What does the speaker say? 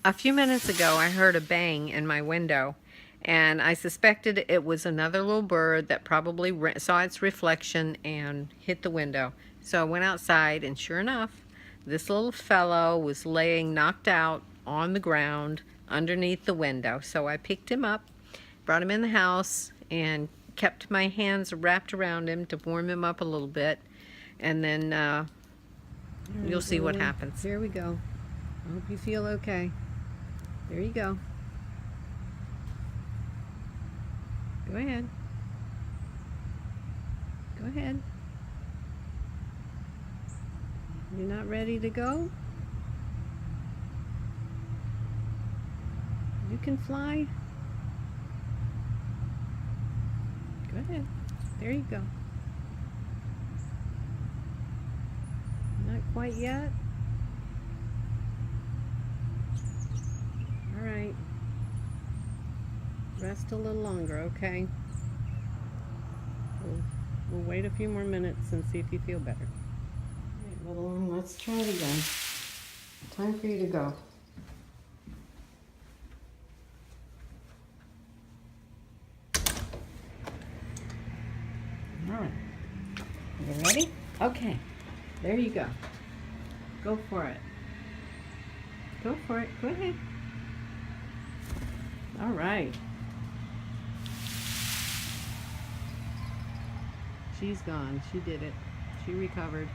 A few minutes ago, I heard a bang in my window, and I suspected it was another little bird that probably saw its reflection and hit the window. So I went outside, and sure enough, this little fellow was laying knocked out on the ground underneath the window. So I picked him up, brought him in the house, and kept my hands wrapped around him to warm him up a little bit, and then you'll see what happens. Here we go. I hope you feel okay. There you go. Go ahead. Go ahead. You're not ready to go? You can fly. Go ahead. There you go. Not quite yet. All right. Rest a little longer, okay? We'll wait a few more minutes and see if you feel better. All right, little one, let's try it again. Time for you to go. All right. You ready? Okay. There you go. Go for it. Go for it. Go ahead. All right. She's gone. She did it. She recovered.